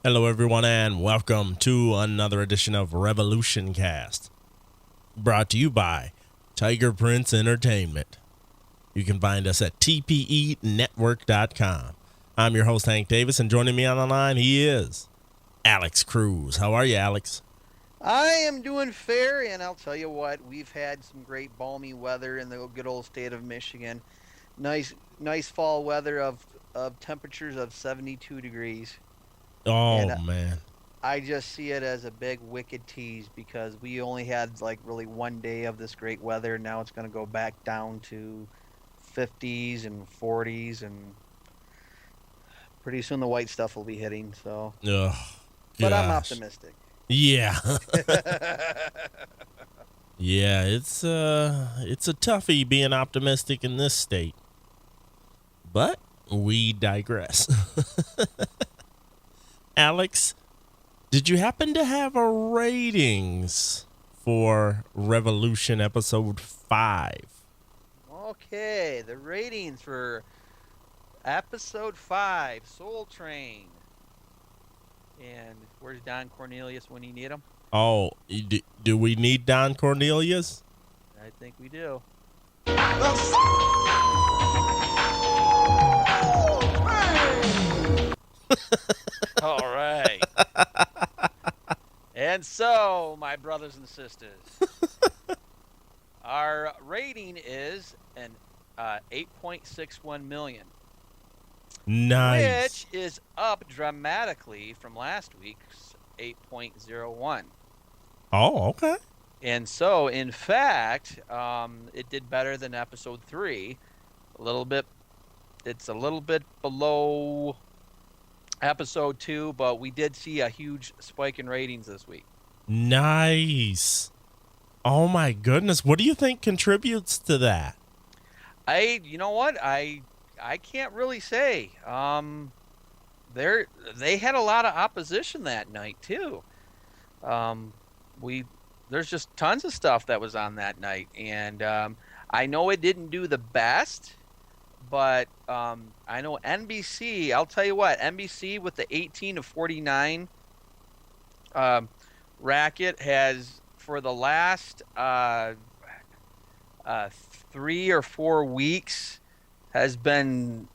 Hello, everyone, and welcome to another edition of Revolution Cast, brought to you by Tiger Prince Entertainment. You can find us at tpenetwork.com. I'm your host, Hank Davis, and joining me on the line, he is Alex Cruz. How are you, Alex? I am doing fair, and I'll tell you what, we've had some great balmy weather in the good old state of Michigan. Nice fall weather of temperatures of 72 degrees. Oh, And man. I just see it as a big wicked tease because we only had like really one day of this great weather. Now it's going to go back down to 50s and 40s, and pretty soon the white stuff will be hitting. So, Ugh, but I'm gosh. optimistic. Yeah. Yeah, it's a toughie being optimistic in this state. But we digress. Alex, did you happen to have a ratings for Revolution episode 5? Okay, the ratings for episode 5, Soul Train. And where's Don Cornelius when you need him? Oh, do we need Don Cornelius? I think we do. All right. And so, my brothers and sisters, our rating is an 8.61 million. Nice. Which is up dramatically from last week's 8.01. Oh, okay. And so, in fact, it did better than episode 3. It's a little bit below episode 2, but we did see a huge spike in ratings this week. Nice. Oh my goodness. What do you think contributes to that? You know what? I can't really say. They had a lot of opposition that night too. There's just tons of stuff that was on that night, and I know it didn't do the best, but I know NBC. I'll tell you what, NBC with the 18 to 49 racket has for the last 3 or 4 weeks has been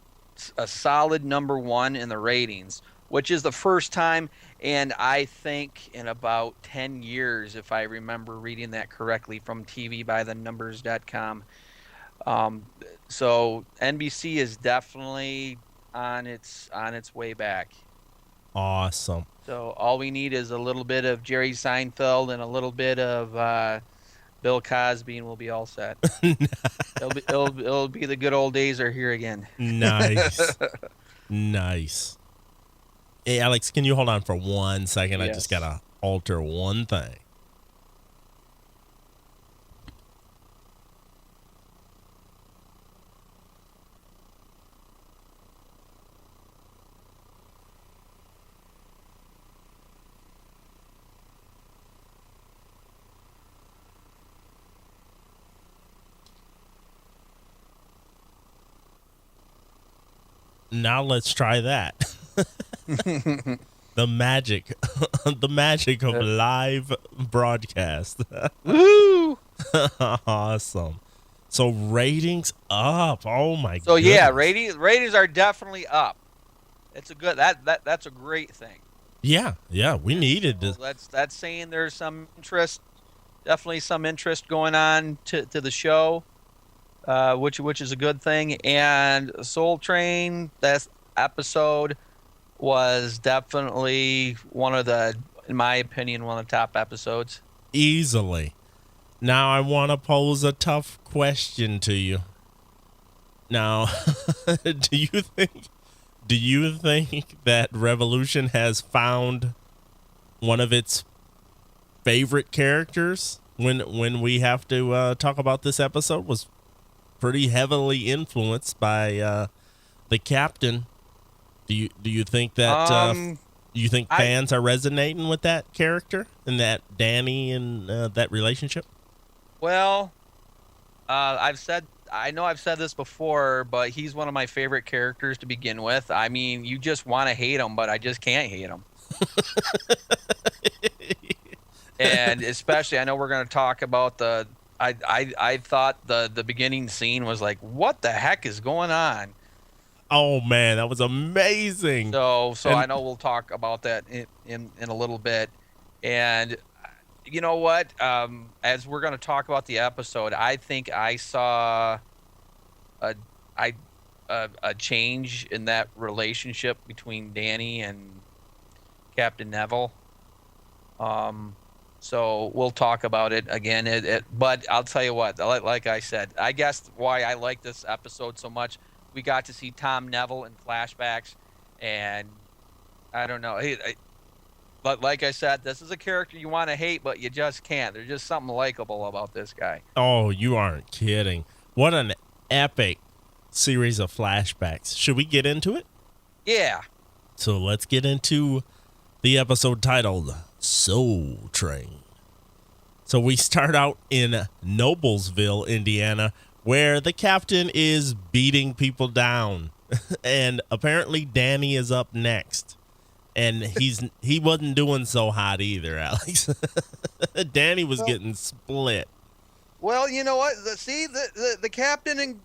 a solid number 1 in the ratings, which is the first time, and I think in about 10 years, if I remember reading that correctly from tvbythenumbers.com. So NBC is definitely on its way back. Awesome. So all we need is a little bit of Jerry Seinfeld and a little bit of Bill Cosby, and we'll be all set. It'll be the good old days are here again. Nice. Nice. Hey, Alex, can you hold on for 1 second? Yes. I just got to alter one thing. Now let's try that. The magic of live broadcast. Woo! Awesome. So ratings up. Oh my So goodness. yeah, ratings are definitely up. It's a good that's a great thing. Yeah, we needed So this. that's saying there's some interest, definitely some interest going on to the show, which is a good thing. And Soul Train, that episode was definitely in my opinion, one of the top episodes. Easily. Now I want to pose a tough question to you. Now, do you think that Revolution has found one of its favorite characters when we have to talk about this episode? Was pretty heavily influenced by the captain. Do you think that you think fans are resonating with that character and that Danny and that relationship? Well, I know I've said this before, but he's one of my favorite characters to begin with. I mean, you just want to hate him, but I just can't hate him. And especially, I know we're going to talk about I thought the beginning scene was like, what the heck is going on? Oh man, that was amazing. So I know we'll talk about that in a little bit. And you know what? As we're going to talk about the episode, I think I saw a change in that relationship between Danny and Captain Neville. So we'll talk about it again. But I'll tell you what, like I said, I guess why I like this episode so much, we got to see Tom Neville in flashbacks, and I don't know. But like I said, this is a character you want to hate, but you just can't. There's just something likable about this guy. Oh, you aren't kidding. What an epic series of flashbacks. Should we get into it? Yeah. So let's get into the episode titled Soul Train. So we start out in Noblesville, Indiana, where the captain is beating people down. And apparently Danny is up next. And he wasn't doing so hot either, Alex. Danny was getting split. Well, you know what? See, the captain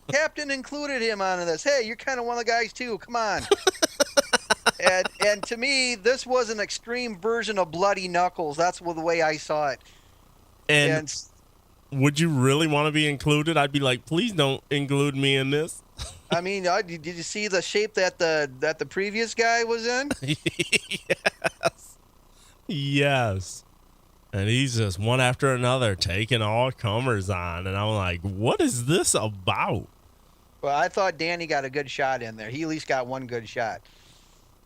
captain included him on this. Hey, you're kind of one of the guys too. Come on. And to me, this was an extreme version of Bloody Knuckles. That's the way I saw it. And would you really want to be included? I'd be like, please don't include me in this. I mean, did you see the shape that the previous guy was in? Yes. And he's just one after another taking all comers on. And I'm like, what is this about? Well, I thought Danny got a good shot in there. He at least got one good shot.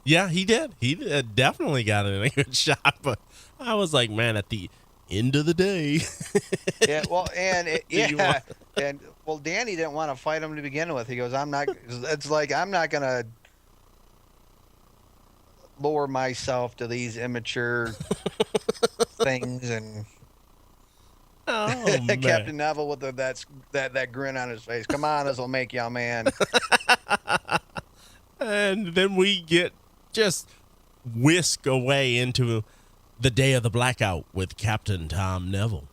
Yeah, he did. He definitely got a good shot. But I was like, man, at the end of the day. Yeah, well, well, Danny didn't want to fight him to begin with. He goes, it's like, I'm not going to lower myself to these immature things. And Captain Neville with that grin on his face. Come on, this will make you a man. And then we get just whisk away into the day of the blackout with Captain Tom Neville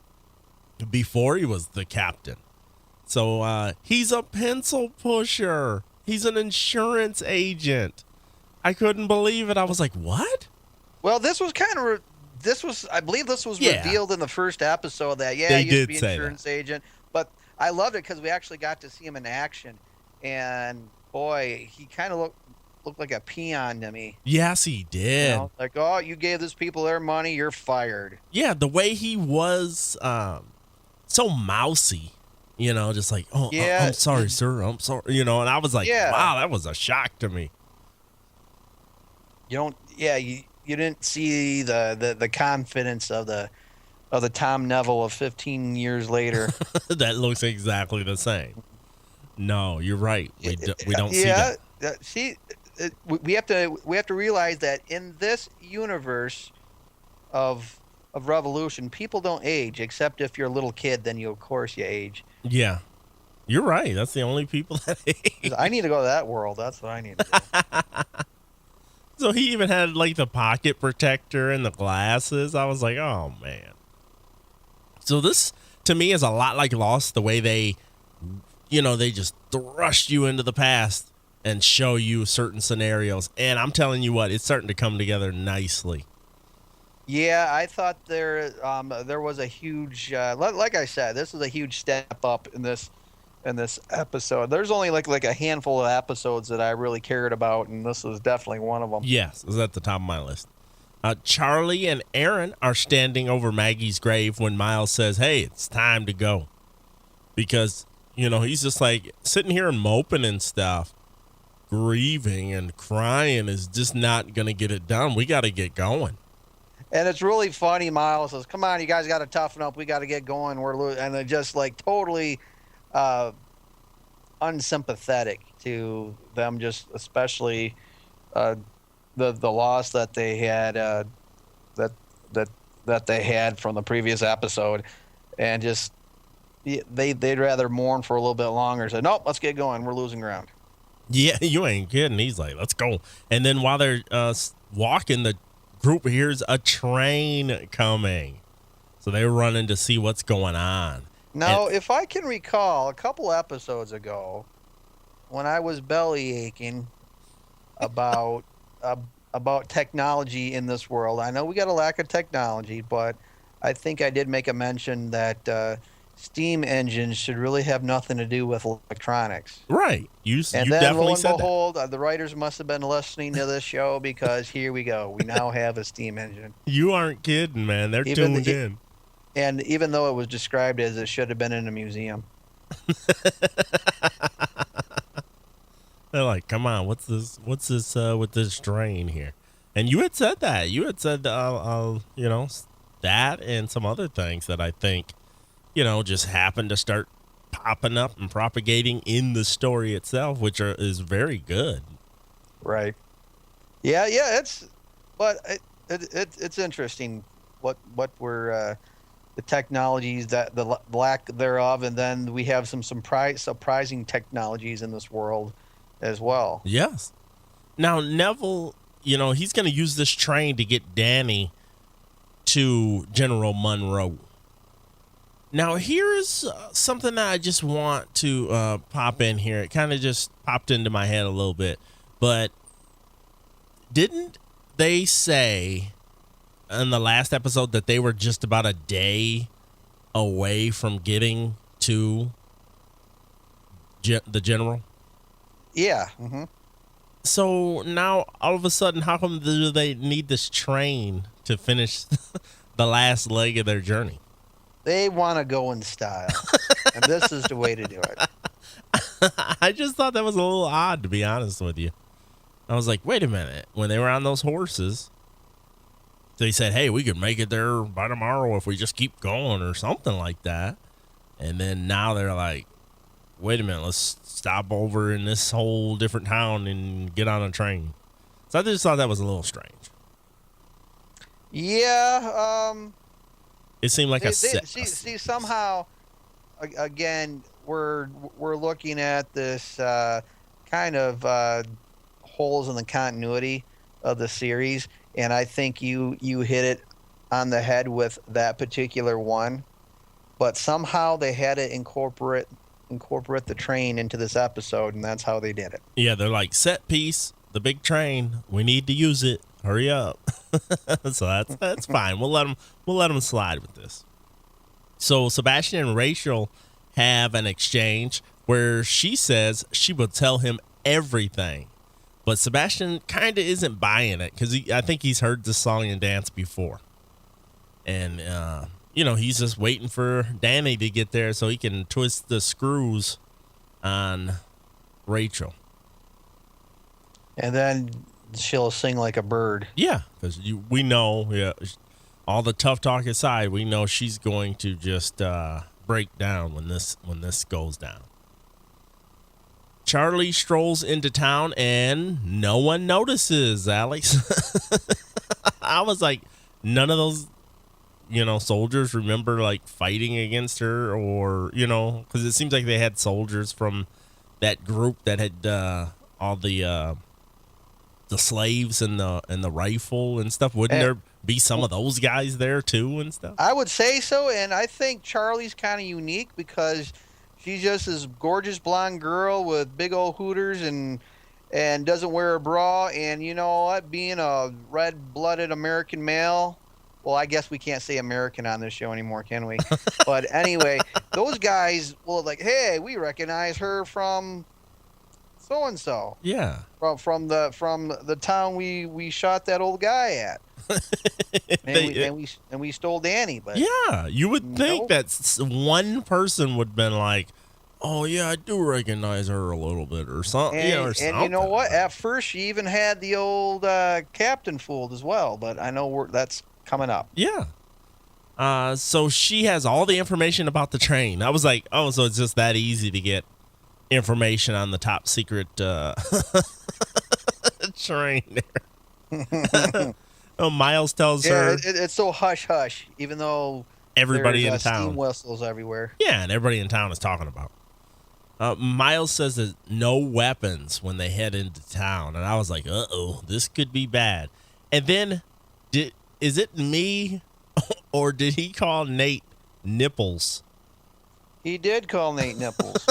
before he was the captain. So he's a pencil pusher. He's an insurance agent. I couldn't believe it. I was like, what? Well, this was I believe this was revealed in the first episode that, he used to be an insurance agent. But I loved it because we actually got to see him in action. And boy, he kind of looked like a peon to me. Yes, he did. You know, like, oh, you gave these people their money, you're fired. Yeah, the way he was so mousy, just like, oh, I'm sorry, sir. I'm sorry. And I was like, wow, that was a shock to me. You didn't see the confidence of the Tom Neville of 15 years later. That looks exactly the same. No, you're right. We don't see that. We have to realize that in this universe of Revolution, people don't age, except if you're a little kid. Then of course you age. Yeah, you're right. That's the only people that age. I need to go to that world. That's what I need to do. So he even had like the pocket protector and the glasses. I was like, oh man. So this to me is a lot like Lost, the way they just thrust you into the past and show you certain scenarios. And I'm telling you what, it's starting to come together nicely. Yeah, I thought there was a huge, like I said, this is a huge step up in this episode. There's only like a handful of episodes that I really cared about, and this was definitely one of them. Yes, it was at the top of my list. Charlie and Aaron are standing over Maggie's grave when Miles says, hey, it's time to go. Because, he's just like sitting here and moping and stuff. Grieving and crying is just not going to get it done. We got to get going. And it's really funny. Miles says, come on, you guys got to toughen up. We got to get going. And they're just like totally unsympathetic to them, just especially the loss that they had that they had from the previous episode, and just they'd rather mourn for a little bit longer. Say, nope, let's get going. We're losing ground. Yeah, you ain't kidding. He's like, let's go. And then while they're walking, the group hears a train coming. So they're running to see what's going on. Now, if I can recall, a couple episodes ago, when I was belly aching about technology in this world, I know we got a lack of technology, but I think I did make a mention that steam engines should really have nothing to do with electronics. Right. You then, definitely lo and said behold, the writers must have been listening to this show, because here we go. We now have a steam engine. You aren't kidding, man. They're tuned in. And even though it was described as it should have been in a museum. They're like, come on, what's this with this train here? And you had said that. You had said, that and some other things that I think, just happened to start popping up and propagating in the story itself, which is very good. Right. Yeah. It's interesting what we're, the technologies, that the lack thereof, and then we have some surprising technologies in this world as well. Yes. Now Neville, he's going to use this train to get Danny to General Monroe. Now here's something that I just want to pop in here. It kind of just popped into my head a little bit, but didn't they say in the last episode that they were just about a day away from getting to the general? Yeah. Mm-hmm. So now all of a sudden, how come do they need this train to finish the last leg of their journey? They want to go in style, and this is the way to do it. I just thought that was a little odd, to be honest with you. I was like, wait a minute. When they were on those horses, they said, hey, we could make it there by tomorrow if we just keep going or something like that. And then now they're like, wait a minute, let's stop over in this whole different town and get on a train. So I just thought that was a little strange. Yeah. It seemed like see, somehow, again, we're looking at this kind of holes in the continuity of the series. And I think you hit it on the head with that particular one. But somehow they had to incorporate the train into this episode, and that's how they did it. Yeah, they're like, set piece, the big train. We need to use it. Hurry up. So that's fine. We'll let them slide with this. So Sebastian and Rachel have an exchange where she says she will tell him everything. But Sebastian kind of isn't buying it because I think he's heard this song and dance before. And, he's just waiting for Danny to get there so he can twist the screws on Rachel. And then she'll sing like a bird. Yeah, because we know, all the tough talk aside, we know she's going to just break down when this goes down. Charlie strolls into town and no one notices, Alex. I was like, none of those, soldiers remember like fighting against her or, because it seems like they had soldiers from that group that had all the slaves and the rifle and stuff. Wouldn't there be some of those guys there too and stuff? I would say so. And I think Charlie's kind of unique because she's just this gorgeous blonde girl with big old hooters and doesn't wear a bra. And you know what? Being a red-blooded American male, well, I guess we can't say American on this show anymore, can we? But anyway, those guys will like, hey, we recognize her from so-and-so. Yeah. From the town we shot that old guy at. and we stole Danny, but yeah, you would think that one person would have been like, oh yeah, I do recognize her a little bit or something. And you know what? At first, she even had the old captain fooled as well, but I know that's coming up. Yeah. So she has all the information about the train. I was like, oh, so it's just that easy to get information on the top secret train there. Oh, Miles tells her. It's so hush hush, even though everybody in town. Steam whistles everywhere. Yeah, and everybody in town is talking about. Miles says that no weapons when they head into town, and I was like, uh-oh, this could be bad. And then Is it me, or did he call Nate Nipples? He did call Nate Nipples.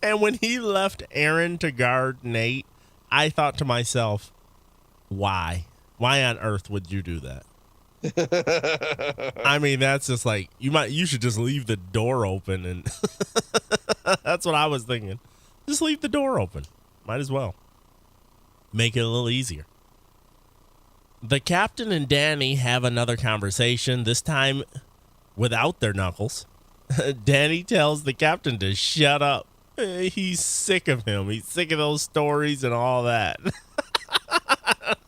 And when he left Aaron to guard Nate, I thought to myself, why? Why on earth would you do that? I mean, that's just like, you should just leave the door open, and that's what I was thinking. Just leave the door open. Might as well. Make it a little easier. The captain and Danny have another conversation, this time without their knuckles. Danny tells the captain to shut up. He's sick of him. He's sick of those stories and all that.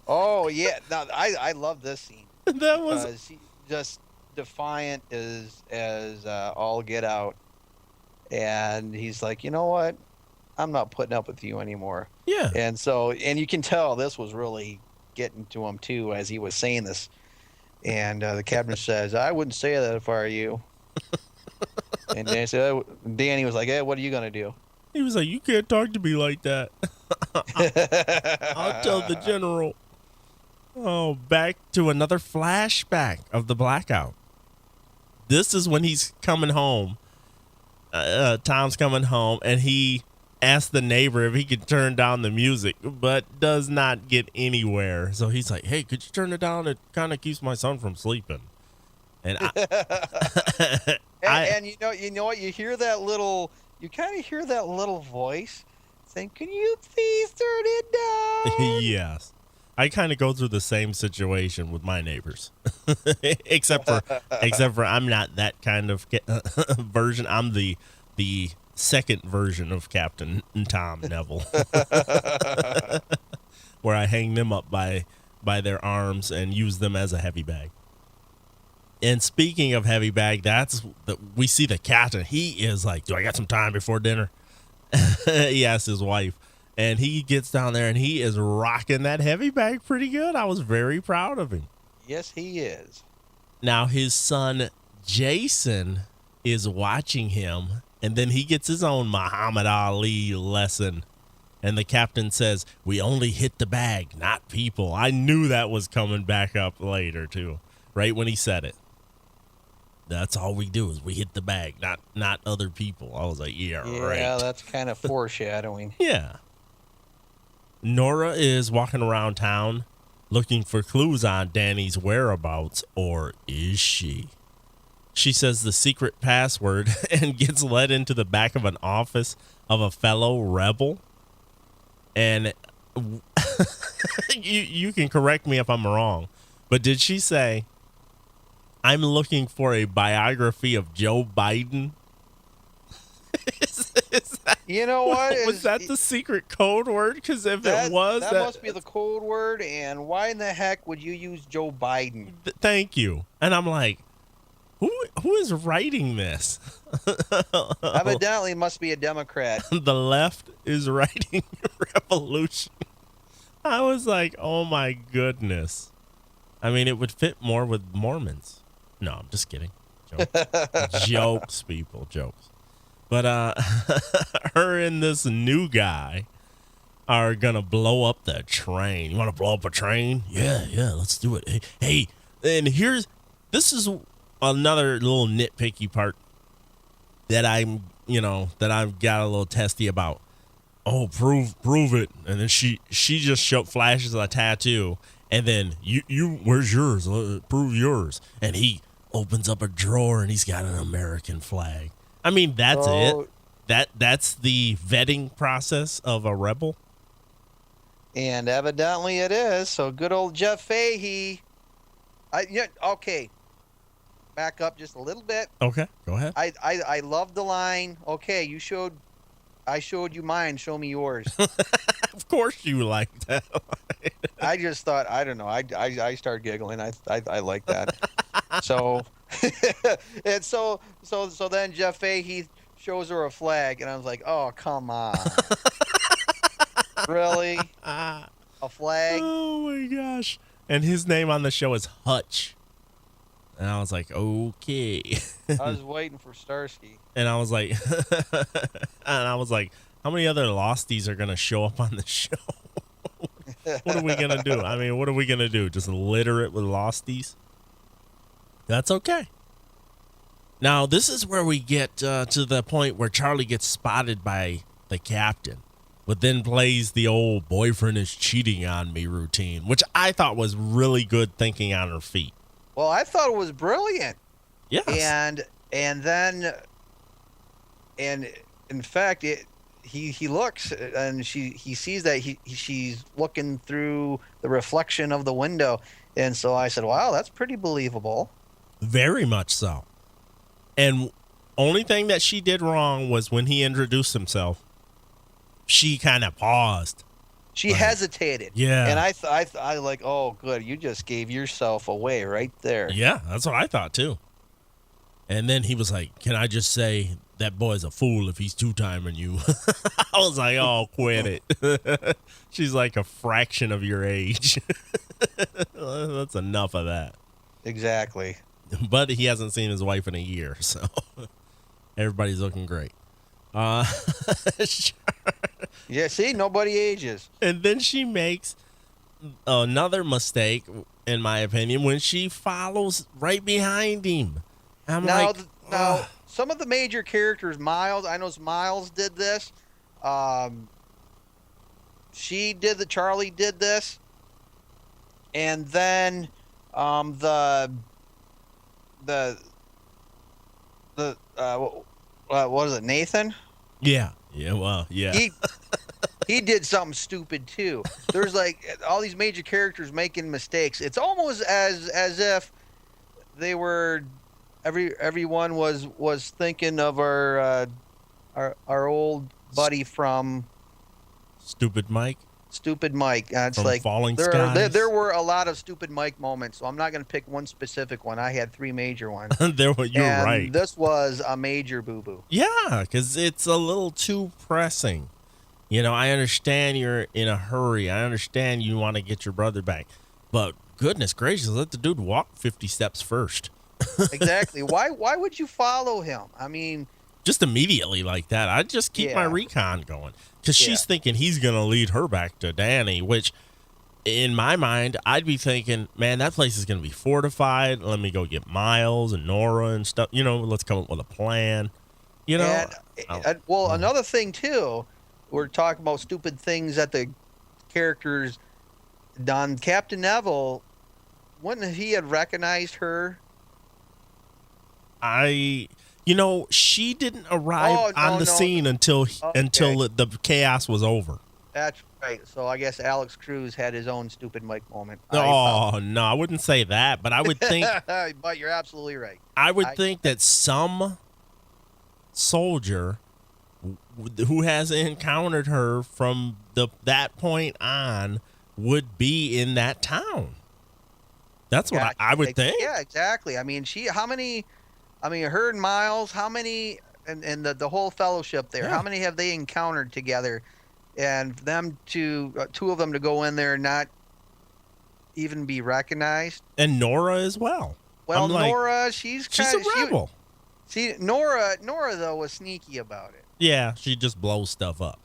Oh, yeah. No, I love this scene. That was He's just defiant as all get out. And he's like, you know what? I'm not putting up with you anymore. Yeah. And you can tell this was really getting to him, too, as he was saying this. And the captain says, I wouldn't say that if I were you. And Danny was like, hey, what are you going to do? He was like, you can't talk to me like that. I'll tell the general. Oh, back to another flashback of the blackout. This is when he's coming home. Tom's coming home, and he asks the neighbor if he could turn down the music, but does not get anywhere. So he's like, hey, could you turn it down? It kind of keeps my son from sleeping. And and you know what? You kind of hear that little voice saying, can you please turn it down? Yes. I kind of go through the same situation with my neighbors, except for I'm not that kind of version. I'm the second version of Captain Tom Neville, where I hang them up by their arms and use them as a heavy bag. And speaking of heavy bag, we see the captain. He is like, do I got some time before dinner? He asks his wife. And he gets down there, and he is rocking that heavy bag pretty good. I was very proud of him. Yes, he is. Now, his son, Jason, is watching him, and then he gets his own Muhammad Ali lesson. And the captain says, we only hit the bag, not people. I knew that was coming back up later, too, right when he said it. That's all we do is we hit the bag, not other people. I was like, yeah, right. Yeah, that's kind of foreshadowing. Yeah. Nora is walking around town looking for clues on Danny's whereabouts, or is she? She says the secret password and gets led into the back of an office of a fellow rebel. And you can correct me if I'm wrong, but did she say, I'm looking for a biography of Joe Biden? You know what? Was that the secret code word? Because if it was, that must be the code word. And why in the heck would you use Joe Biden? Thank you. And I'm like, who is writing this? Evidently, it must be a Democrat. The left is writing revolution. I was like, oh my goodness. I mean, it would fit more with Mormons. No, I'm just kidding. Jokes, people, jokes. But her and this new guy are going to blow up the train. You want to blow up a train? Yeah, let's do it. Hey, and this is another little nitpicky part that I've got a little testy about. Oh, prove it. And then she just flashes a tattoo, and then you where's yours? Prove yours. And he opens up a drawer, and he's got an American flag. I mean, that's it. That's the vetting process of a rebel. And evidently it is. So good old Jeff Fahey. Okay. Back up just a little bit. Okay, go ahead. I love the line. Okay, I showed you mine. Show me yours. Of course you like that. I just thought, I don't know. I started giggling. I like that. So, and so then Jeff Fahey shows her a flag, and I was like, oh, come on. Really? A flag? Oh my gosh. And his name on the show is Hutch. And I was like, okay. I was waiting for Starsky. And I was like, how many other losties are going to show up on the show? What are we going to do? I mean, what are we going to do? Just litter it with losties? That's okay. Now, this is where we get to the point where Charlie gets spotted by the captain, but then plays the old boyfriend is cheating on me routine, which I thought was really good thinking on her feet. Well, I thought it was brilliant. Yes. And then in fact, he looks and he sees that she's looking through the reflection of the window, and so I said, "Wow, that's pretty believable." Very much so. And only thing that she did wrong was when he introduced himself, she kind of paused. She hesitated. Yeah. And I like, oh, good. You just gave yourself away right there. Yeah, that's what I thought, too. And then he was like, can I just say that boy's a fool if he's two-timing you? I was like, oh, quit it. She's like a fraction of your age. That's enough of that. Exactly. But he hasn't seen his wife in a year, so everybody's looking great. Yeah, see, nobody ages. And then she makes another mistake, in my opinion, when she follows right behind him. Now, some of the major characters, I know Miles did this. Charlie did this. And then what is it, Nathan? Yeah. Well, yeah. He did something stupid too. There's like all these major characters making mistakes. It's almost as if they were everyone was thinking of our old buddy from Stupid Mike. It's from like Falling Skies. There were a lot of Stupid Mike moments, so I'm not going to pick one specific one. I had 3 major ones. You're right. This was a major boo-boo. Yeah, because it's a little too pressing. You know, I understand you're in a hurry. I understand you want to get your brother back. But goodness gracious, let the dude walk 50 steps first. Exactly. Why would you follow him? I mean, just immediately like that. I'd just keep my recon going. Because she's thinking he's going to lead her back to Danny, which in my mind, I'd be thinking, man, that place is going to be fortified. Let me go get Miles and Nora and stuff. You know, let's come up with a plan. You know? Another thing, too, we're talking about stupid things that the characters done. Captain Neville, wouldn't he have recognized her? She didn't arrive on the scene until the chaos was over. That's right. So I guess Alex Cruz had his own Stupid Mike moment. No, I wouldn't say that, but I would think. But you're absolutely right. I would think that some soldier who has encountered her from that point on would be in that town. That's what I would think. Yeah, exactly. I mean, her and Miles, how many, and the whole fellowship there, how many have they encountered together? And them two of them to go in there and not even be recognized. And Nora as well. Well, Nora, she's a rebel. Nora though was sneaky about it. Yeah, she just blows stuff up.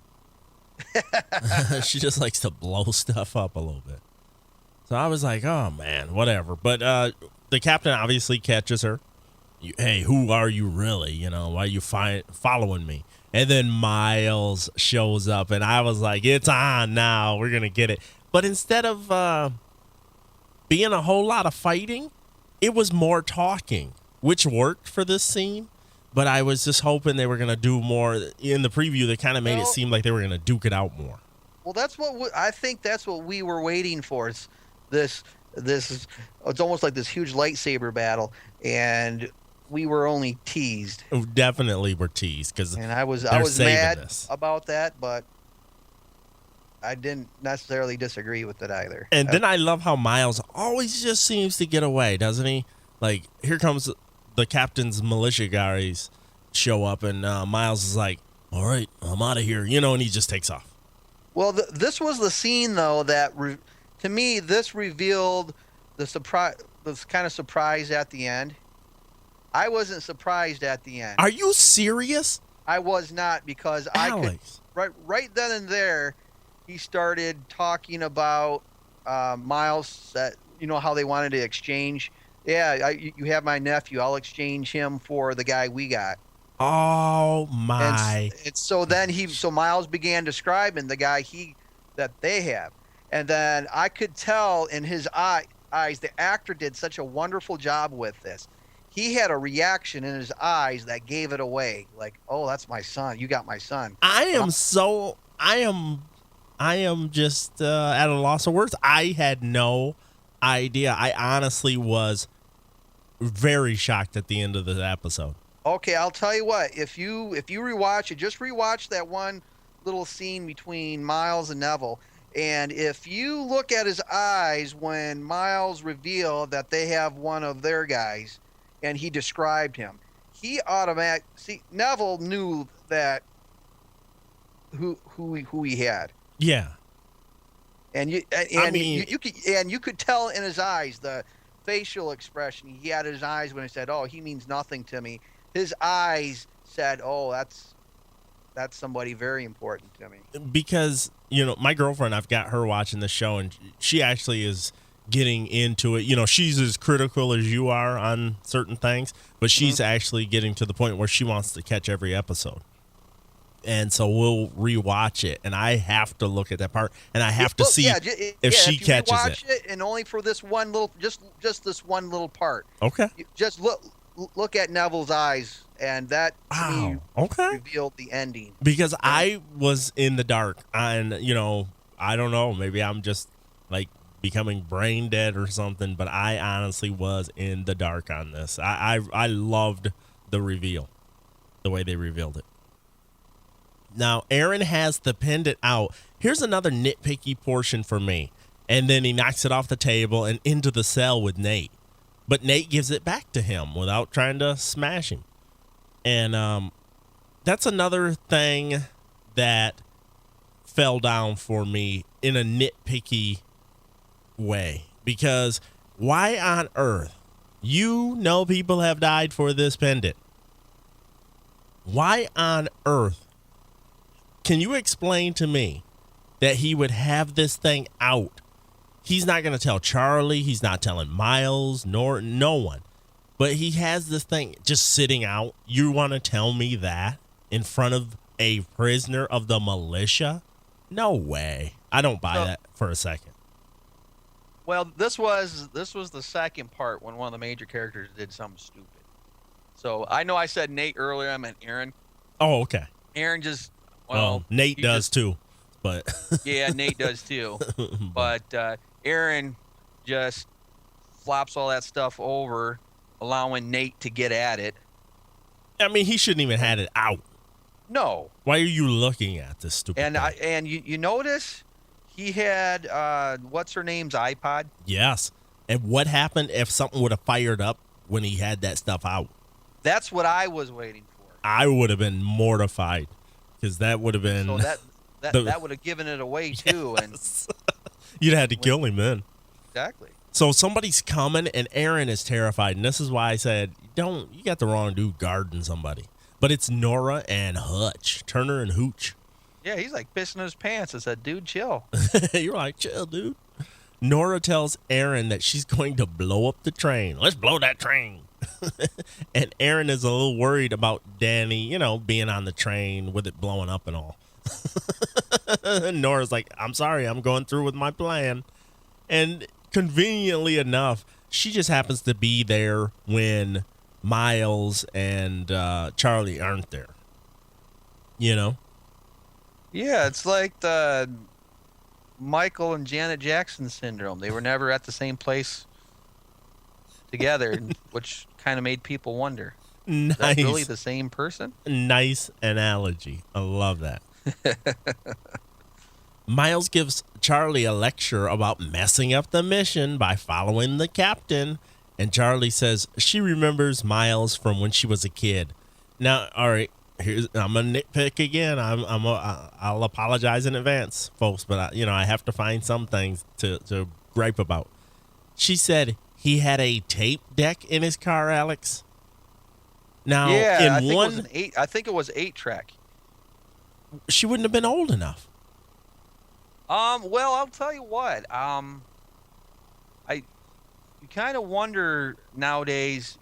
She just likes to blow stuff up a little bit. So I was like, oh man, whatever. But the captain obviously catches her. Hey, who are you really? You know, why are you following me? And then Miles shows up, and I was like, it's on now. We're going to get it. But instead of being a whole lot of fighting, it was more talking, which worked for this scene. But I was just hoping they were going to do more. In the preview, they kind of made it seem like they were going to duke it out more. Well, I think that's what we were waiting for. It's it's almost like this huge lightsaber battle, and we were only teased. Definitely were teased, and I was mad about that, but I didn't necessarily disagree with it either. And then I love how Miles always just seems to get away, doesn't he? Like, here comes the captain's militia guys show up, and Miles is like, all right, I'm out of here, and he just takes off. Well, this was the scene, though, that to me, this revealed the kind of surprise at the end. I wasn't surprised at the end. Are you serious? I was not, because Alex. right then and there, he started talking about Miles, that how they wanted to exchange. Yeah, you have my nephew. I'll exchange him for the guy we got. Oh And, my. and so then Miles began describing the guy that they have, and then I could tell in his eyes, the actor did such a wonderful job with this. He had a reaction in his eyes that gave it away, like, "Oh, that's my son. You got my son." I am just at a loss of words. I had no idea. I honestly was very shocked at the end of the episode. Okay, I'll tell you what. If you rewatch it, just rewatch that one little scene between Miles and Neville. And if you look at his eyes when Miles revealed that they have one of their guys, and he described him, Neville knew that who he had. Yeah. And you could tell in his eyes the facial expression he had in his eyes when he said, "Oh, he means nothing to me." His eyes said, "Oh, that's somebody very important to me." Because, my girlfriend, I've got her watching the show, and she actually is getting into it. She's as critical as you are on certain things, but she's actually getting to the point where she wants to catch every episode. And so we'll rewatch it, and I have to look at that part, and I have to see if she catches it. And only for this one little, just this one little part. Okay. Just look at Neville's eyes, and that to me revealed the ending. Because I was in the dark, and I don't know, maybe I'm just like becoming brain dead or something, but I honestly was in the dark on this. I loved the reveal, the way they revealed it. Now, Aaron has the pendant out. Here's another nitpicky portion for me. And then he knocks it off the table and into the cell with Nate. But Nate gives it back to him without trying to smash him. And that's another thing that fell down for me in a nitpicky way. Because why on earth? People have died for this pendant. Why on earth? Can you explain to me that he would have this thing out? He's not going to tell Charlie. He's not telling Miles, nor no one. But he has this thing just sitting out. You want to tell me that in front of a prisoner of the militia? No way. I don't buy that for a second. Well, this was the second part when one of the major characters did something stupid. So I know I said Nate earlier. I meant Aaron. Oh, okay. Aaron just... Well, Nate does too, but yeah, Nate does too. But Aaron just flops all that stuff over, allowing Nate to get at it. I mean, he shouldn't even had it out. No. Why are you looking at this stupid thing? And you notice he had what's her name's iPod? Yes. And what happened if something would have fired up when he had that stuff out? That's what I was waiting for. I would have been mortified. Because that would have been... So that would have given it away, too. Yes. And you'd have had to kill him then. Exactly. So somebody's coming, and Aaron is terrified. And this is why I said, you got the wrong dude guarding somebody. But it's Nora and Hutch. Turner and Hooch. Yeah, he's like pissing his pants. I said, dude, chill. You're like, chill, dude. Nora tells Aaron that she's going to blow up the train. Let's blow that train. And Aaron is a little worried about Danny, being on the train with it blowing up and all. Nora's like, I'm sorry, I'm going through with my plan. And conveniently enough, she just happens to be there when Miles and Charlie aren't there. Yeah, it's like the Michael and Janet Jackson syndrome. They were never at the same place together, which kind of made people wonder. Nice. Is that really the same person? Nice analogy. I love that. Miles gives Charlie a lecture about messing up the mission by following the captain, and Charlie says she remembers Miles from when she was a kid. Now, all right, I'm a nitpick again. I'll apologize in advance, folks, but I have to find some things to gripe about. She said he had a tape deck in his car, Alex. Now, yeah, I think it was 8-track. She wouldn't have been old enough. Well, I'll tell you what. I You kind of wonder nowadays.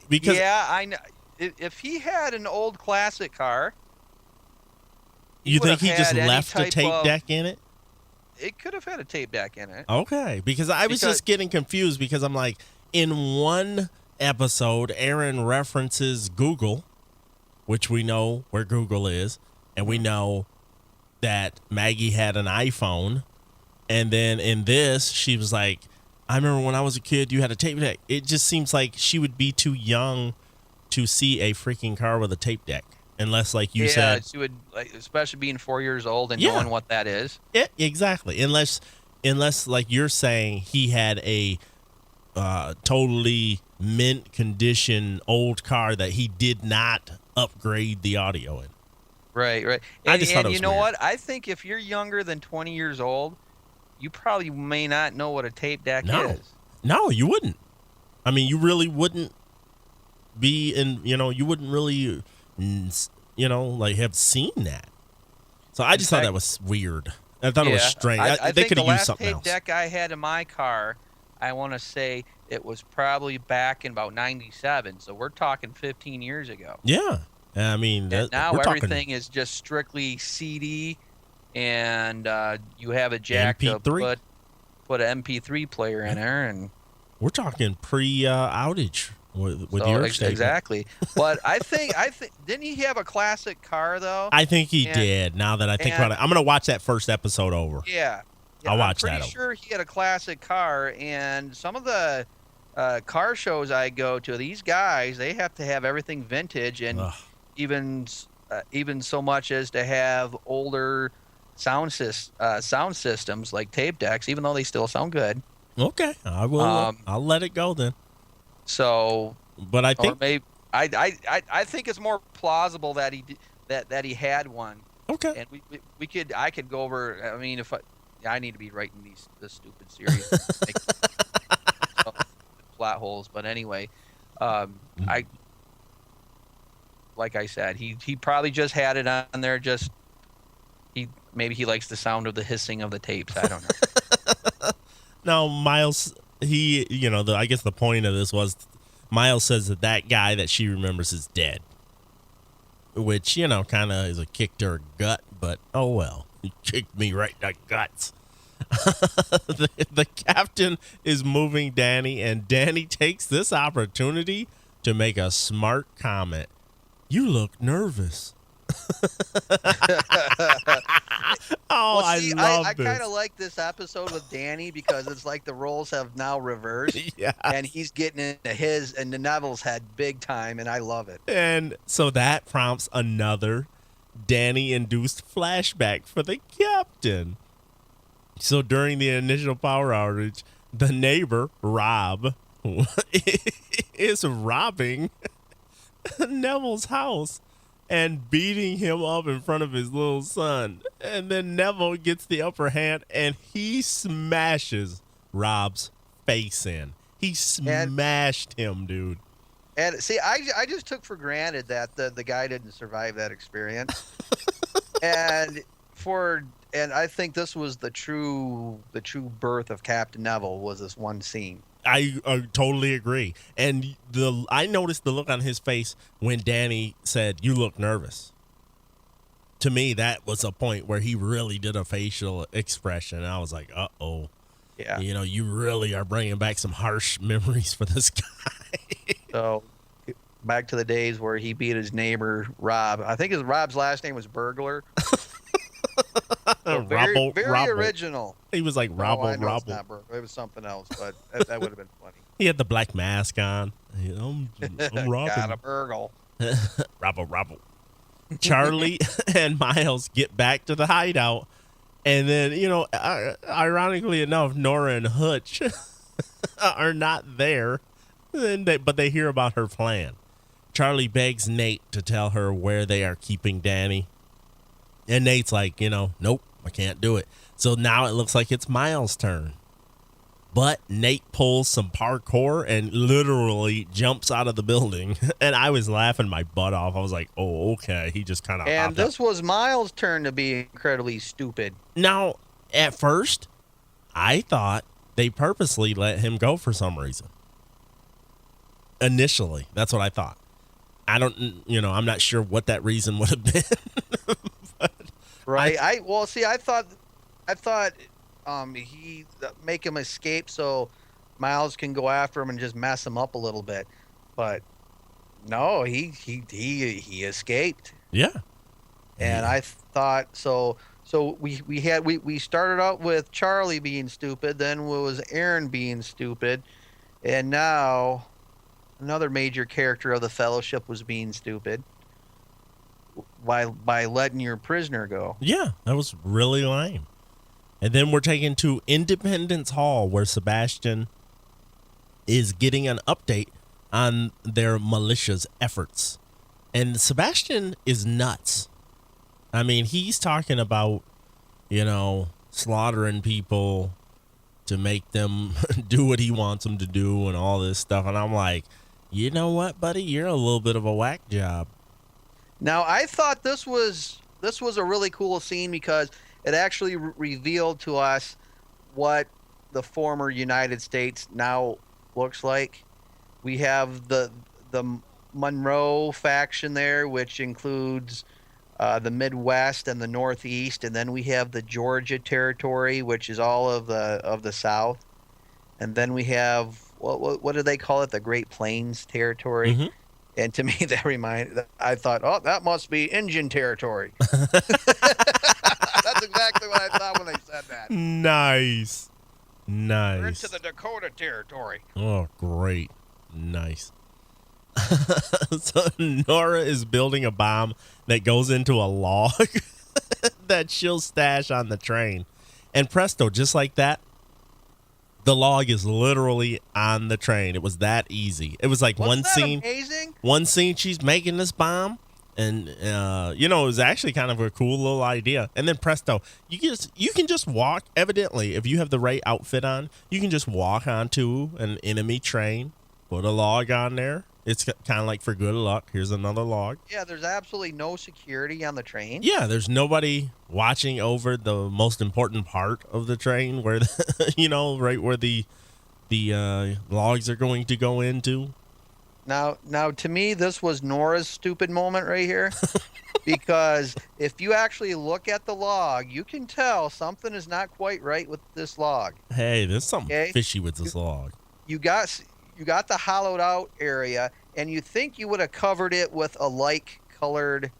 Because Yeah, I know. If he had an old classic car, you think would he have just had any left a type tape of- deck in it? It could have had a tape deck in it. Okay, because I was Because- just getting confused because I'm like, in one episode, Aaron references Google, which we know where Google is, and we know that Maggie had an iPhone, and then in this, she was like, I remember when I was a kid, you had a tape deck. It just seems like she would be too young to see a freaking car with a tape deck, unless, like you said, she would, like, especially being 4 years old and Yeah. knowing what that is. yeah, exactly. Unless, like you're saying, he had a totally mint condition old car that he did not upgrade the audio in. Right. I And, just thought it was you know weird. what? I think if you're younger than 20 years old, you probably may not know what a tape deck is. No, you wouldn't. I mean, you really wouldn't be in, you wouldn't really, like have seen that. So I just thought that was weird. I thought it was strange. I They think could the have used last something tape else. deck I had in my car, I want to say it was probably back in about 97. So we're talking 15 years ago. Yeah. I mean, And now we're talking everything is just strictly CD, and you have a jack to MP3. put an MP3 player in there, and We're talking pre-outage with so your statement. exactly. But I think didn't he have a classic car though? I think he And- did. Now that I think about it, I'm gonna watch that first episode over. Yeah, I'll watch that I'm over. pretty sure he had a classic car, and some of the car shows I go to, these guys, they have to have everything vintage, and Ugh. even so much as to have older sound systems like tape decks, even though they still sound good. Okay, I will. I'll let it go then. So, But I or think maybe I think it's more plausible that that he had one, okay. and I could go over. I mean, if I need to be writing this stupid series, like, plot holes. But anyway, like I said, he probably just had it on there. Just maybe he likes the sound of the hissing of the tapes. I don't know. Now Miles, I guess the point of this was Miles says that guy that she remembers is dead, which kind of is a kick to her gut. But oh well, he kicked me right in the guts. The captain is moving Danny, and Danny takes this opportunity to make a smart comment. You look nervous. Oh, Well, see, I love I this. kind of like this episode with Danny because it's like the roles have now reversed. Yeah. And he's getting into his and the Neville's head big time, and I love it. And so that prompts another Danny-induced flashback for the captain. So during the initial power outage, the neighbor, Rob, is robbing Neville's house and beating him up in front of his little son. And then Neville gets the upper hand and he smashes Rob's face in. He smashed him, dude. And see, I just took for granted that the guy didn't survive that experience. and I think this was the true birth of Captain Neville, was this one scene. I totally agree. And I noticed the look on his face when Danny said, "You look nervous." To me, that was a point where he really did a facial expression. I was like, uh-oh. Yeah. You really are bringing back some harsh memories for this guy. So back to the days where he beat his neighbor, Rob. I think Rob's last name was Burglar. So very Robble. original. He was like Oh, I know it's Robble. not Burglar. It was something else, but that would have been funny. He had the black mask on. I'm Robin. Got a burgle. Robble. Charlie and Miles get back to the hideout. And then, ironically enough, Nora and Hutch are not there. But they hear about her plan. Charlie begs Nate to tell her where they are keeping Danny. And Nate's like, nope, I can't do it. So now it looks like it's Miles' turn. But Nate pulls some parkour and literally jumps out of the building. And I was laughing my butt off. I was like, oh, okay. He just kind of And hopped up. this was Miles' turn to be incredibly stupid. Now, At first, I thought they purposely let him go for some reason. Initially, that's what I thought. I'm not sure what that reason would have been. But right. I thought he make him escape so Miles can go after him and just mess him up a little bit. But no, he escaped. Yeah. And I thought so we started out with Charlie being stupid, then it was Aaron being stupid, and now another major character of the Fellowship was being stupid by letting your prisoner go. Yeah, that was really lame. And then we're taken to Independence Hall, where Sebastian is getting an update on their militia's efforts. And Sebastian is nuts. I mean, he's talking about, slaughtering people to make them do what he wants them to do and all this stuff. And I'm like, you know what, buddy? You're a little bit of a whack job. Now, I thought this was a really cool scene because it actually revealed to us what the former United States now looks like. We have the Monroe faction there, which includes the Midwest and the Northeast, and then we have the Georgia territory, which is all of the South, and then we have what do they call it? The Great Plains territory. Mm-hmm. And to me, I thought, oh, that must be Indian territory. That's exactly what I thought when they said that. Nice. We're into the Dakota territory. Oh, great. Nice. So Nora is building a bomb that goes into a log that she'll stash on the train. And presto, just like that, the log is literally on the train. It was that easy. It was like Wasn't that amazing? One scene she's making this bomb, and it was actually kind of a cool little idea. And then presto, you can just walk. Evidently, if you have the right outfit on, you can just walk onto an enemy train, put a log on there. It's kind of like for good luck. Here's another log. Yeah, there's absolutely no security on the train. Yeah, there's nobody watching over the most important part of the train, where right where the logs are going to go into. Now, to me, this was Nora's stupid moment right here, because if you actually look at the log, you can tell something is not quite right with this log. Hey, there's something fishy with this log. You got the hollowed out area, and you think you would have covered it with a like-colored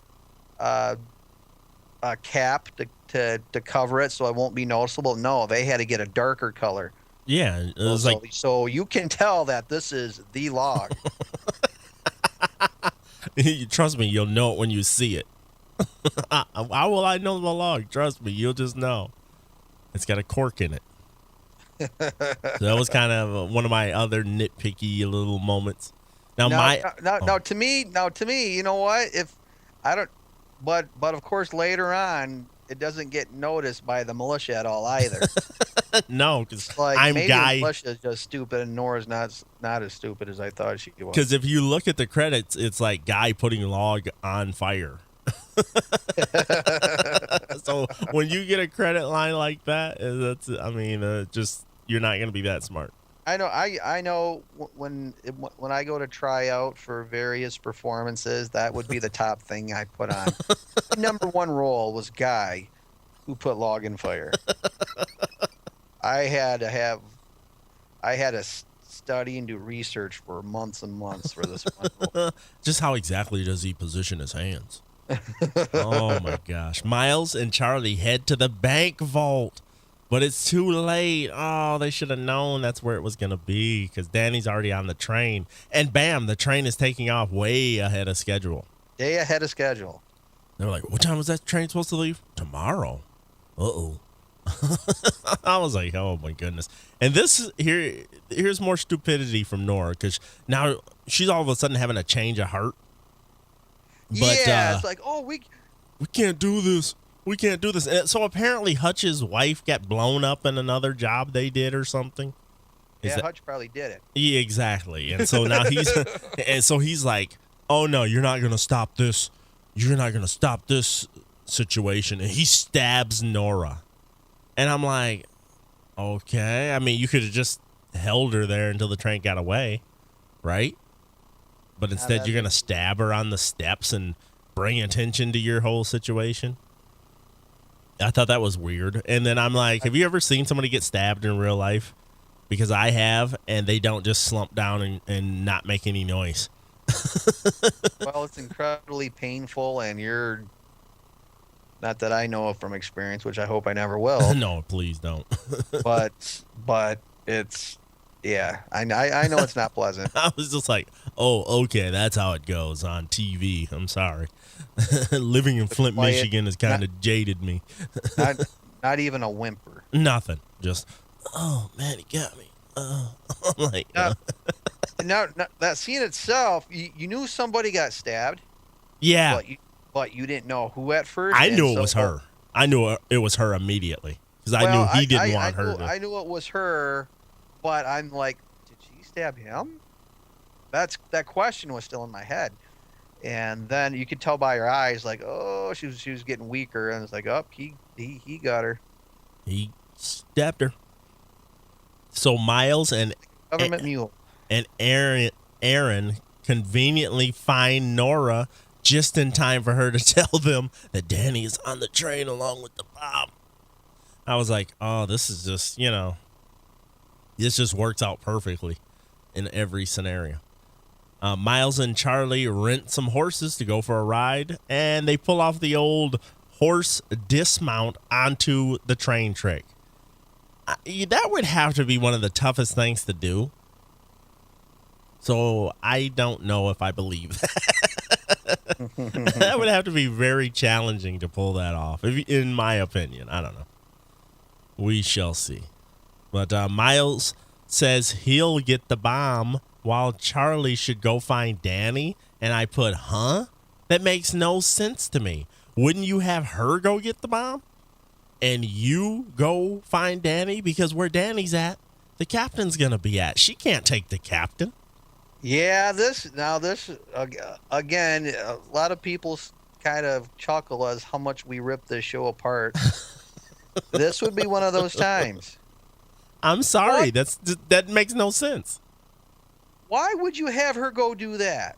cap to cover it so it won't be noticeable. No, they had to get a darker color. Yeah, it was so you can tell that this is the log. Trust me, you'll know it when you see it. How will I know the log? Trust me, you'll just know. It's got a cork in it. So that was kind of one of my other nitpicky little moments. Now to me, you know what? If I don't, but of course later on, it doesn't get noticed by the militia at all either. No, because maybe Guy. The militia is just stupid, and Nora's not as stupid as I thought she was. Because if you look at the credits, it's like Guy putting log on fire. So when you get a credit line like that, just you're not going to be that smart. I know when I go to try out for various performances, that would be the top thing I put on. Number one role was Guy, who put log in fire. I had to study and do research for months and months for this one role. Just how exactly does he position his hands? Oh my gosh. Miles and Charlie head to the bank vault, but it's too late. Oh, they should have known that's where it was going to be, because Danny's already on the train. And bam, the train is taking off way ahead of schedule. Day ahead of schedule. They were like, what time was that train supposed to leave? Tomorrow. Uh-oh. I was like, oh my goodness. And here's more stupidity from Nora, because now she's all of a sudden having a change of heart. But, yeah, it's like, oh, we can't do this. We can't do this. And so apparently Hutch's wife got blown up in another job they did or something. Hutch probably did it. Yeah, exactly. And so now he's like, oh no, you're not going to stop this. You're not going to stop this situation. And he stabs Nora. And I'm like, okay. I mean, you could have just held her there until the train got away, right? But instead, you're going to stab her on the steps and bring attention to your whole situation. I thought that was weird. And then I'm like, have you ever seen somebody get stabbed in real life? Because I have, and they don't just slump down and not make any noise. Well, it's incredibly painful, and you're... Not that I know of from experience, which I hope I never will. No, please don't. but it's... Yeah, I know it's not pleasant. I was just like, oh, okay, that's how it goes on TV. I'm sorry. Living in Flint, Michigan has kind of jaded me. not even a whimper. Nothing. Just, oh, man, he got me. Like, now, that scene itself, you knew somebody got stabbed. Yeah. But you didn't know who at first. I knew it was her. I knew it was her immediately. Because I knew he didn't want her. I knew it was her. But I'm like, did she stab him? That question was still in my head, and then you could tell by her eyes, like, oh, she was getting weaker, and it's like, oh, he got her. He stabbed her. So Miles and Government mule and Aaron conveniently find Nora just in time for her to tell them that Danny is on the train along with the bomb. I was like, oh, this is just, this just works out perfectly in every scenario. Miles and Charlie rent some horses to go for a ride, and they pull off the old horse dismount onto the train track. That would have to be one of the toughest things to do. So I don't know if I believe that. That would have to be very challenging to pull that off, in my opinion. I don't know. We shall see. But Miles says he'll get the bomb while Charlie should go find Danny. And I put, huh? That makes no sense to me. Wouldn't you have her go get the bomb? And you go find Danny? Because where Danny's at, the captain's going to be at. She can't take the captain. Yeah, this again, a lot of people kind of chuckle as how much we rip this show apart. This would be one of those times. I'm sorry. That makes no sense. Why would you have her go do that?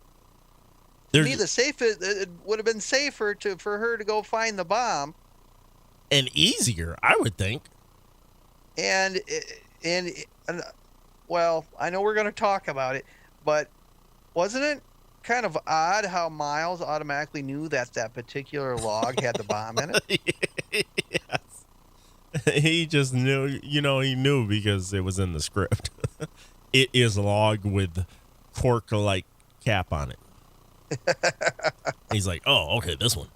To me, it would have been safer for her to go find the bomb. And easier, I would think. And well, I know we're going to talk about it, but wasn't it kind of odd how Miles automatically knew that particular log had the bomb in it? Yes. He just knew, he knew because it was in the script. It is a log with cork-like cap on it. He's like, oh, okay, this one.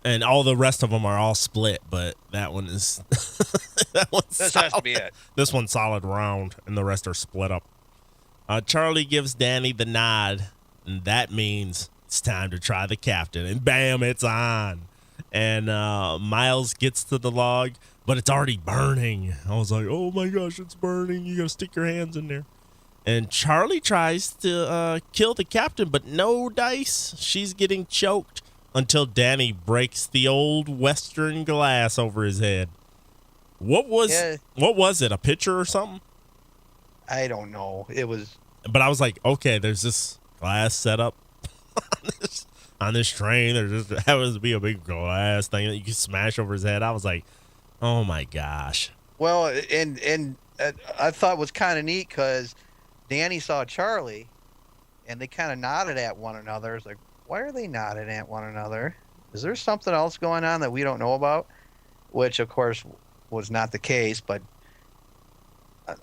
And all the rest of them are all split, but that one is... This has to be it. This one's solid round, and the rest are split up. Charlie gives Danny the nod, and that means it's time to try the captain. And bam, it's on. And Miles gets to the log, but it's already burning. I was like, oh my gosh, it's burning. You gotta stick your hands in there. And Charlie tries to kill the captain, but no dice. She's getting choked until Danny breaks the old Western glass over his head. What was it? A pitcher or something? I don't know. It was. But I was like, okay, there's this glass set up on this train. There just happens to be a big glass thing that you can smash over his head. I was like, oh my gosh. Well, and I thought was kind of neat because Danny saw Charlie, and they kind of nodded at one another. It's like, why are they nodding at one another? Is there something else going on that we don't know about? Which, of course, was not the case, but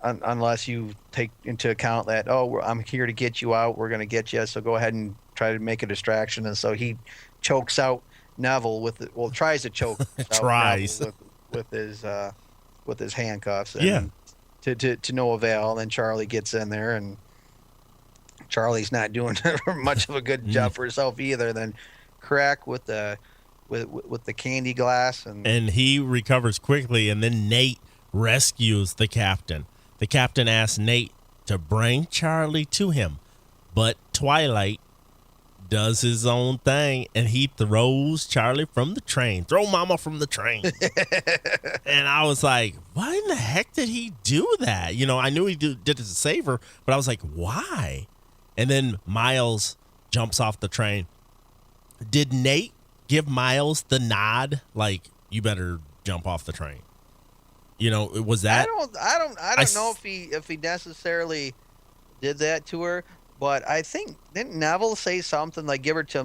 unless you take into account that, oh, I'm here to get you out, we're going to get you, so go ahead and try to make a distraction. And so he chokes out Neville tries to choke tries with his handcuffs, and to no avail. And then Charlie gets in there, and Charlie's not doing much of a good job for herself either. Then crack with the candy glass, and he recovers quickly. And then Nate rescues the captain. The captain asks Nate to bring Charlie to him, but Twilight does his own thing, and he throws Charlie from the train. Throw mama from the train. And I was like, why in the heck did he do that? I knew he did it to save her, but I was like, why? And then Miles jumps off the train. Did Nate give Miles the nod? Like, you better jump off the train. Was that? I don't know if he necessarily did that to her, but I think, didn't Neville say something like, give her to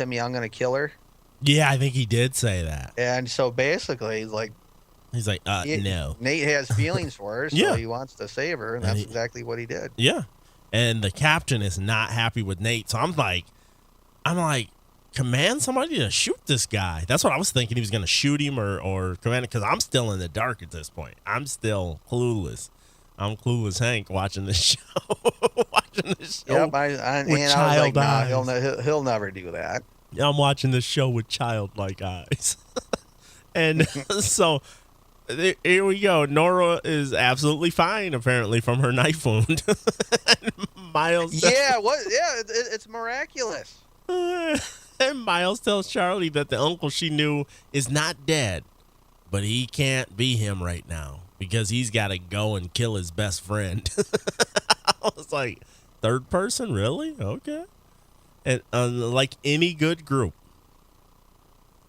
me, I'm gonna kill her? Yeah, I think he did say that. And so basically, he's like, no. Nate has feelings for her, so yeah. He wants to save her, and that's exactly what he did. Yeah. And the captain is not happy with Nate, so I'm like, command somebody to shoot this guy. That's what I was thinking. He was going to shoot him or command it, because I'm still in the dark at this point. I'm still clueless. I'm clueless Hank watching this show. Yep, I was like, nah, he'll never do that. I'm watching this show with childlike eyes. And so here we go. Nora is absolutely fine, apparently, from her knife wound. Miles. Yeah, it's miraculous. And Miles tells Charlie that the uncle she knew is not dead, but he can't be him right now because he's got to go and kill his best friend. I was like, third person? Really? Okay. And like any good group,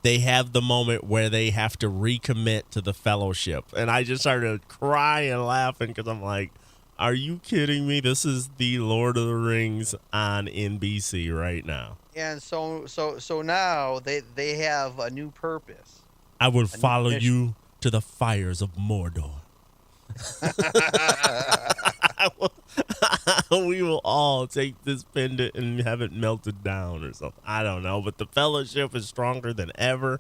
they have the moment where they have to recommit to the fellowship. And I just started crying and laughing because I'm like, are you kidding me? This is the Lord of the Rings on NBC right now. And so now they have a new purpose. I will follow you to the fires of Mordor. We will all take this pendant and have it melted down or something. I don't know, but the fellowship is stronger than ever.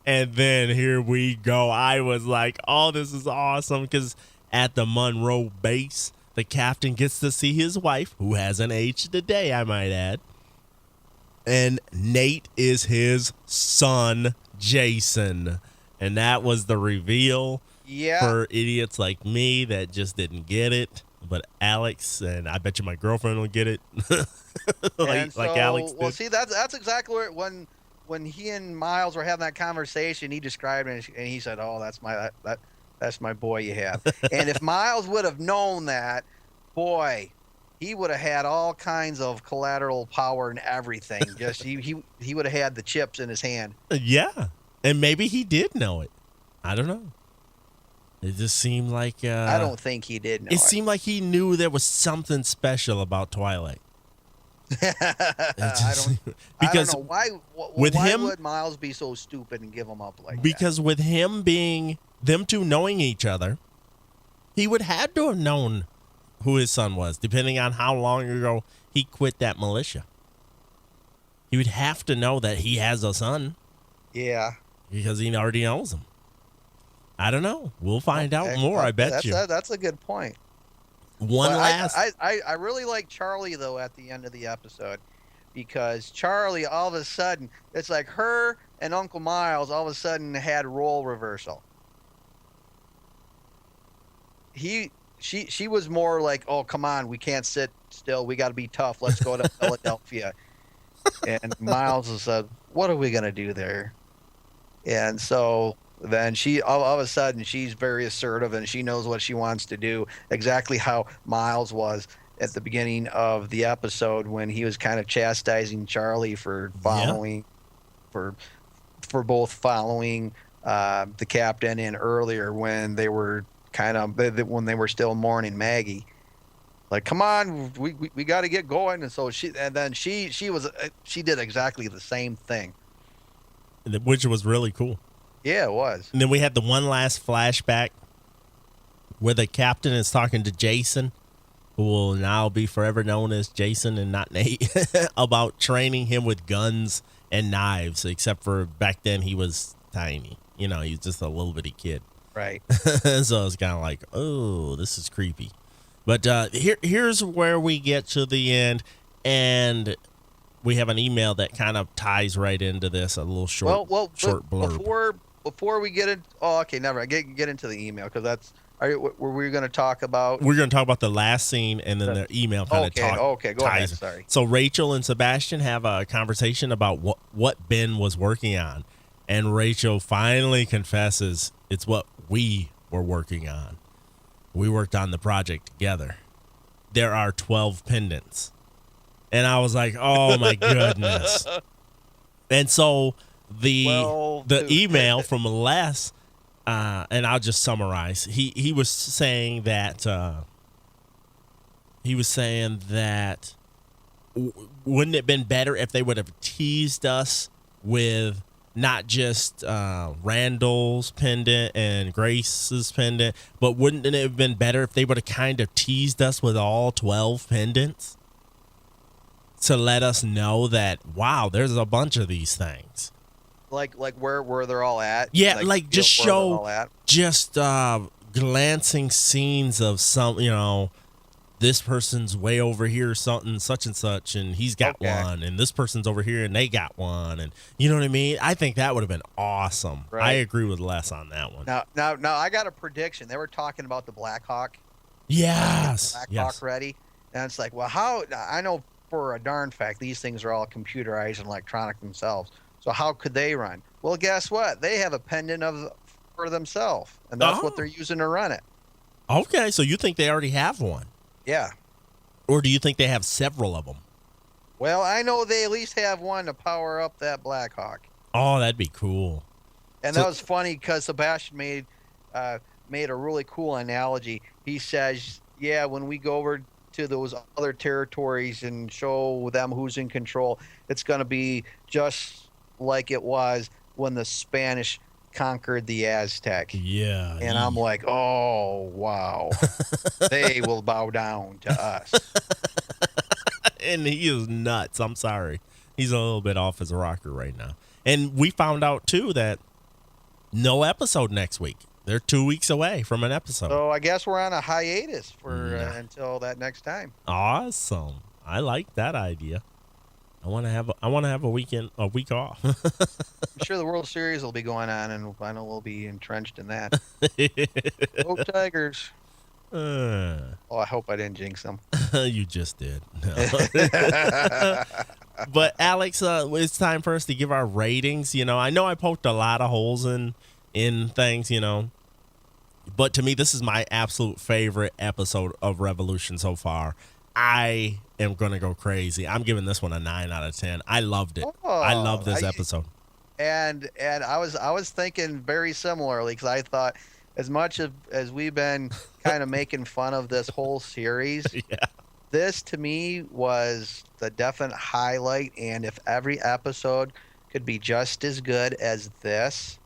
And then here we go. I was like, oh, this is awesome, because at the Monroe base, the captain gets to see his wife, who hasn't aged a day, I might add. And Nate is his son, Jason. And that was the reveal for idiots like me that just didn't get it. But Alex, and I bet you my girlfriend will get it. like Alex did. Well, see, that's exactly where when he and Miles were having that conversation, he described it, and he said, oh, that's my boy you have. And if Miles would have known that, boy, he would have had all kinds of collateral power and everything. Just he would have had the chips in his hand. Yeah, and maybe he did know it. I don't know. It just seemed like I don't think he did know it. It seemed like he knew there was something special about Twilight. I don't know why would Miles be so stupid and give him up like that? Because with them two knowing each other, he would have to have known who his son was, depending on how long ago he quit that militia. He would have to know that he has a son. Yeah. Because he already knows him. I don't know. We'll find out more, I bet you. That's a good point. I really like Charlie, though, at the end of the episode, because Charlie, all of a sudden, it's like her and Uncle Miles all of a sudden had role reversal. She was more like, oh, come on, we can't sit still. We got to be tough. Let's go to Philadelphia. And Miles said, what are we going to do there? And so then she, all of a sudden, she's very assertive and she knows what she wants to do, exactly how Miles was at the beginning of the episode when he was kind of chastising Charlie for following, for both following the captain and earlier when they were when they were still mourning Maggie. Like, come on, we got to get going. And so she did exactly the same thing, which was really cool. Yeah, it was. And then we had the one last flashback where the captain is talking to Jason, who will now be forever known as Jason and not Nate, about training him with guns and knives, except for back then he was tiny. He was just a little bitty kid. Right. So it's kind of like, oh, this is creepy. But here's where we get to the end, and we have an email that kind of ties right into this, a little short blurb. Before we get in, never. Get into the email, because that's were we going to talk about? We're going to talk about the last scene, and then the email kind of go ahead. Sorry. So Rachel and Sebastian have a conversation about what Ben was working on, and Rachel finally confesses it's what we were working on. We worked on the project together. There are 12 pendants. And I was like, oh my goodness. And so the email from Les, and I'll just summarize. He was saying that wouldn't it have been better if they would have teased us with not just Randall's pendant and Grace's pendant, but wouldn't it have been better if they would have kind of teased us with all 12 pendants to let us know that, wow, there's a bunch of these things. Like where they're all at? Yeah, like just show just glancing scenes of some, this person's way over here, something such and such, and he's got one, and this person's over here and they got one, and you know what I mean? I think that would have been awesome. Right. I agree with Les on that one. Now I got a prediction. They were talking about the Black Hawk. Yes. Hawk ready. And it's like, well, how? I know for a darn fact these things are all computerized and electronic themselves. So how could they run? Well, guess what? They have a pendant for themselves, and that's what they're using to run it. Okay, so you think they already have one? Yeah. Or do you think they have several of them? Well, I know they at least have one to power up that Black Hawk. Oh, that'd be cool. And that was funny because Sebastian made a really cool analogy. He says, yeah, when we go over to those other territories and show them who's in control, it's going to be just like it was when the Spanish conquered the Aztec. Yeah. And I'm like, oh, wow. They will bow down to us. And he is nuts. I'm sorry. He's a little bit off his rocker right now. And we found out, too, that no episode next week. They're 2 weeks away from an episode. So I guess we're on a hiatus for until that next time. Awesome. I like that idea. I want to have a week off. I'm sure the World Series will be going on, and I know we'll be entrenched in that. Go Tigers. I hope I didn't jinx them. You just did. No. But Alex, it's time for us to give our ratings. I know I poked a lot of holes in things, but to me, this is my absolute favorite episode of Revolution so far. I am going to go crazy. I'm giving this one a 9 out of 10. I loved it. I love this episode. And I was thinking very similarly, because I thought as much as we've been kind of making fun of this whole series, this to me was the definite highlight. And if every episode could be just as good as this,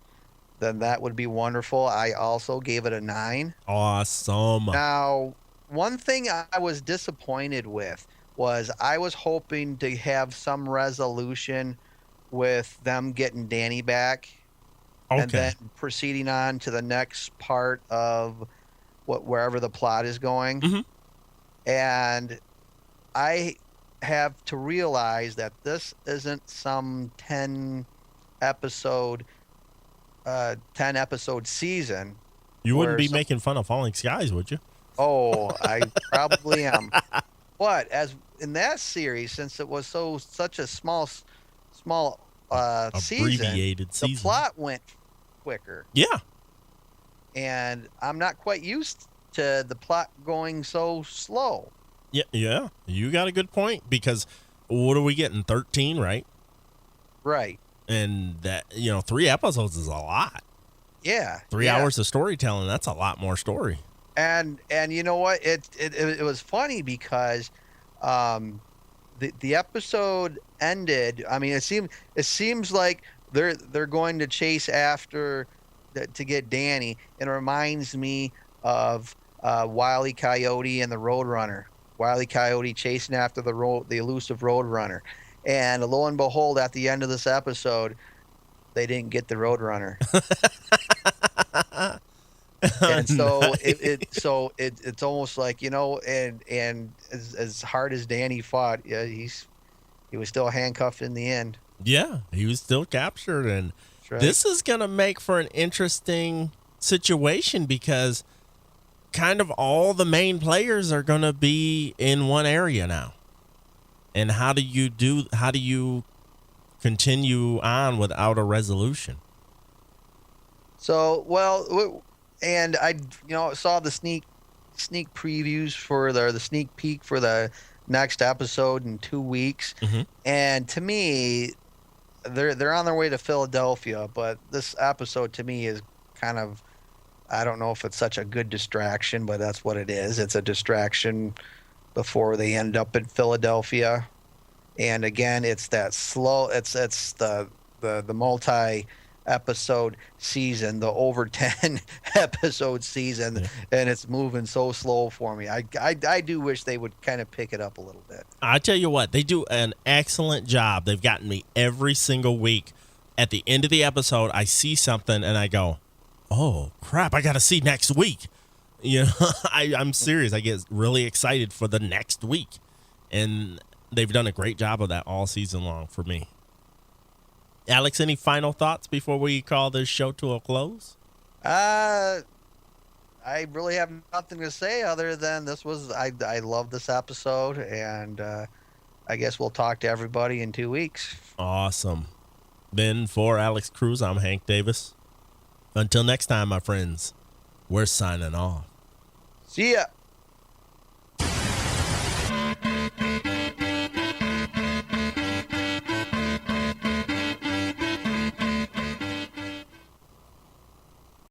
then that would be wonderful. I also gave it a 9. Awesome. Now, one thing I was disappointed with was I was hoping to have some resolution with them getting Danny back, and then proceeding on to the next part of wherever the plot is going. Mm-hmm. And I have to realize that this isn't some 10 episode season. You wouldn't be making fun of Falling Skies, would you? Oh, I probably am. But as in that series, since it was such a small abbreviated season, the plot went quicker. Yeah. And I'm not quite used to the plot going so slow. Yeah. You got a good point, because what are we getting? 13, right? Right. And that, 3 episodes is a lot. Yeah. 3 hours of storytelling, that's a lot more story. And you know what? It was funny because the episode ended. I mean, it seems like they're going to chase after to get Danny. It reminds me of Wile E. Coyote and the Roadrunner. Wile E. Coyote chasing after the elusive Roadrunner, and lo and behold, at the end of this episode, they didn't get the Roadrunner. And so it's almost like, and as hard as Danny fought, he was still handcuffed in the end. Yeah, he was still captured, and this is going to make for an interesting situation, because kind of all the main players are going to be in one area now. And how do you continue on without a resolution? So, well, and I, saw the sneak previews for the sneak peek for the next episode in 2 weeks, and to me, they're on their way to Philadelphia. But this episode to me is kind of, I don't know if it's such a good distraction, but that's what it is. It's a distraction before they end up in Philadelphia. And again, it's that slow. It's the multi-episode season, the over 10 episode season, and it's moving so slow for me. I do wish they would kind of pick it up a little bit. I tell you what, they do an excellent job. They've gotten me every single week. At the end of the episode, I see something and I go, "Oh crap! I got to see next week." I'm serious. I get really excited for the next week, and they've done a great job of that all season long for me. Alex, any final thoughts before we call this show to a close? I really have nothing to say other than I love this episode, and I guess we'll talk to everybody in 2 weeks. Awesome. Then for Alex Cruz, I'm Hank Davis. Until next time, my friends, we're signing off. See ya.